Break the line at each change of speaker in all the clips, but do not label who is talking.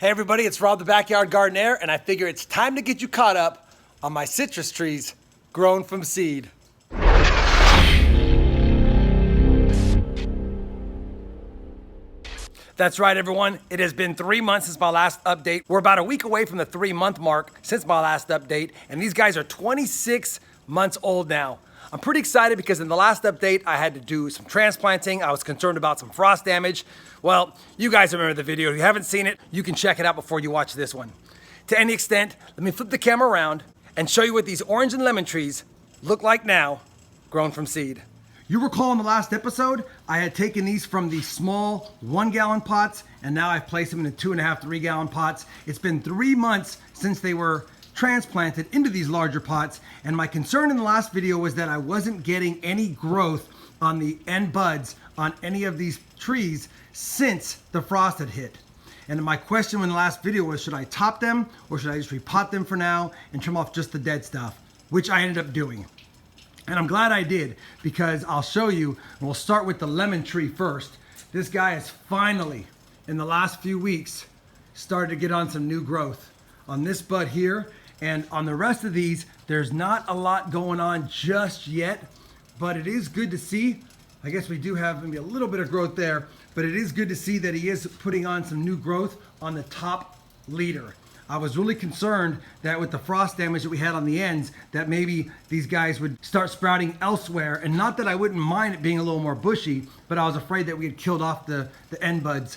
Hey everybody, it's Rob the Backyard Gardener, and I figure it's time to get you caught up on my citrus trees grown from seed. That's right everyone, it has been 3 months since my last update. We're about a week away from the 3-month mark since my last update, and these guys are 26 months old now. I'm pretty excited because in the last update, I had to do some transplanting. I was concerned about some frost damage. Well, you guys remember the video. If you haven't seen it, you can check it out before you watch this one. To any extent, let me flip the camera around and show you what these orange and lemon trees look like now, grown from seed. You recall in the last episode, I had taken these from the small 1-gallon pots, and now I've placed them in the 2.5, 3-gallon pots. It's been 3 months since they were transplanted into these larger pots, and my concern in the last video was that I wasn't getting any growth on the end buds on any of these trees since the frost had hit. And my question in the last video was, should I top them or should I just repot them for now and trim off just the dead stuff, which I ended up doing. And I'm glad I did, because I'll show you, and we'll start with the lemon tree first. This guy has finally, in the last few weeks, started to get on some new growth. On this bud here, and on the rest of these, there's not a lot going on just yet, but it is good to see. I guess we do have maybe a little bit of growth there, but it is good to see that he is putting on some new growth on the top leader. I was really concerned that with the frost damage that we had on the ends, that maybe these guys would start sprouting elsewhere. And not that I wouldn't mind it being a little more bushy, but I was afraid that we had killed off the end buds.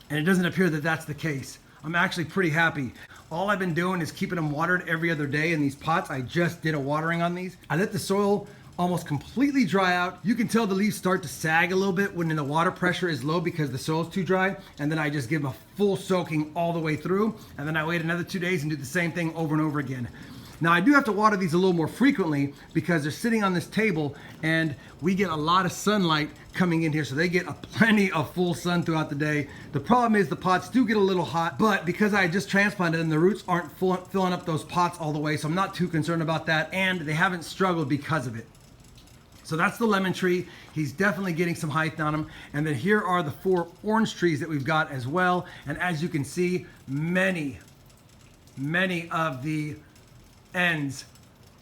And it doesn't appear that that's the case. I'm actually pretty happy. All I've been doing is keeping them watered every other day in these pots. I just did a watering on these. I let the soil almost completely dry out. You can tell the leaves start to sag a little bit when the water pressure is low because the soil's too dry. And then I just give them a full soaking all the way through. And then I wait another 2 days and do the same thing over and over again. Now I do have to water these a little more frequently because they're sitting on this table and we get a lot of sunlight coming in here, so they get plenty of full sun throughout the day. The problem is the pots do get a little hot, but because I just transplanted them, the roots aren't filling up those pots all the way, so I'm not too concerned about that, and they haven't struggled because of it. So that's the lemon tree. He's definitely getting some height on him. And then here are the 4 orange trees that we've got as well. And as you can see, many of the ends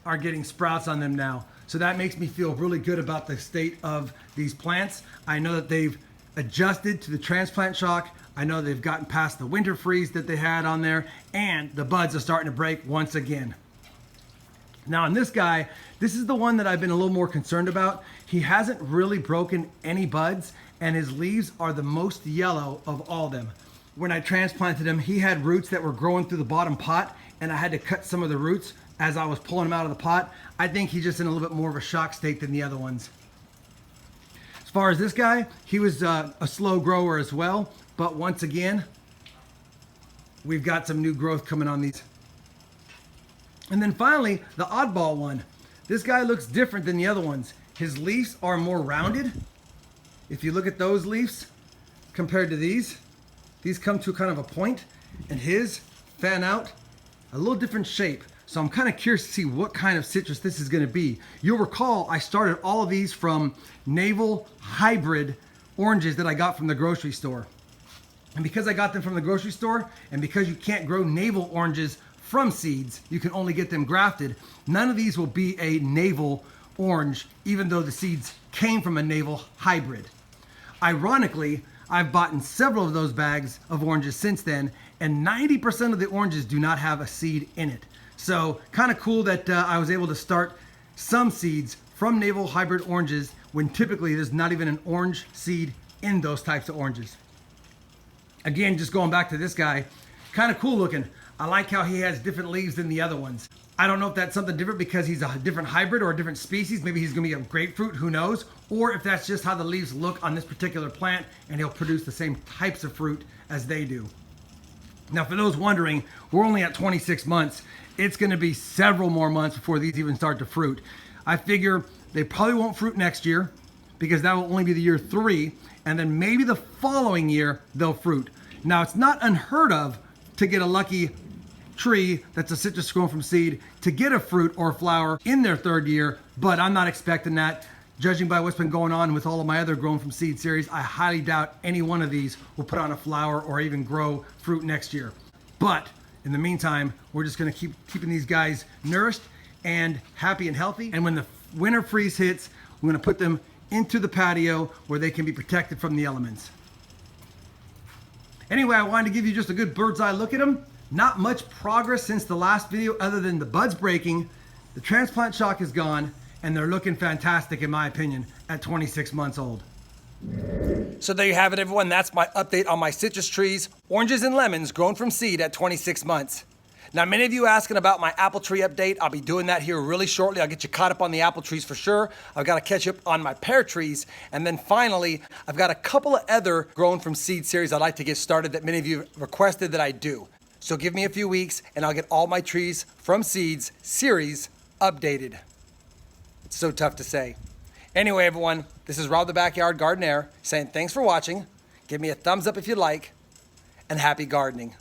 are getting sprouts on them now. So that makes me feel really good about the state of these plants. I know that they've adjusted to the transplant shock. I know they've gotten past the winter freeze that they had on there, and the buds are starting to break once again. Now on this guy, this is the one that I've been a little more concerned about. He hasn't really broken any buds, and his leaves are the most yellow of all of them. When I transplanted him, he had roots that were growing through the bottom pot, and I had to cut some of the roots as I was pulling him out of the pot. I think he's just in a little bit more of a shock state than the other ones. As far as this guy, he was a slow grower as well, but once again, we've got some new growth coming on these. And then finally, the oddball one. This guy looks different than the other ones. His leaves are more rounded. If you look at those leaves compared to these come to kind of a point, and his fan out a little different shape. So I'm kind of curious to see what kind of citrus this is going to be. You'll recall I started all of these from navel hybrid oranges that I got from the grocery store. And because I got them from the grocery store, and because you can't grow navel oranges from seeds, you can only get them grafted, none of these will be a navel orange, even though the seeds came from a navel hybrid. Ironically, I've bought several of those bags of oranges since then, and 90% of the oranges do not have a seed in it. So kind of cool that I was able to start some seeds from navel hybrid oranges when typically there's not even an orange seed in those types of oranges. Again, just going back to this guy, kind of cool looking. I like how he has different leaves than the other ones. I don't know if that's something different because he's a different hybrid or a different species. Maybe he's gonna be a grapefruit, who knows? Or if that's just how the leaves look on this particular plant and he'll produce the same types of fruit as they do. Now for those wondering, we're only at 26 months. It's gonna be several more months before these even start to fruit. I figure they probably won't fruit next year because that will only be the year 3, and then maybe the following year they'll fruit. Now it's not unheard of to get a lucky tree that's a citrus grown from seed to get a fruit or flower in their 3rd year, but I'm not expecting that. Judging by what's been going on with all of my other Grown from Seed series, I highly doubt any one of these will put on a flower or even grow fruit next year. But in the meantime, we're just gonna keep keeping these guys nourished and happy and healthy. And when the winter freeze hits, we're gonna put them into the patio where they can be protected from the elements. Anyway, I wanted to give you just a good bird's eye look at them. Not much progress since the last video other than the buds breaking. The transplant shock is gone, and they're looking fantastic in my opinion at 26 months old. So there you have it, everyone. That's my update on my citrus trees, oranges and lemons grown from seed at 26 months. Now, many of you asking about my apple tree update. I'll be doing that here really shortly. I'll get you caught up on the apple trees for sure. I've got to catch up on my pear trees. And then finally, I've got a couple of other grown from seed series I'd like to get started that many of you requested that I do. So give me a few weeks and I'll get all my trees from seeds series updated. It's so tough to say. Anyway, everyone, this is Rob the Backyard Gardener saying thanks for watching. Give me a thumbs up if you like, and happy gardening.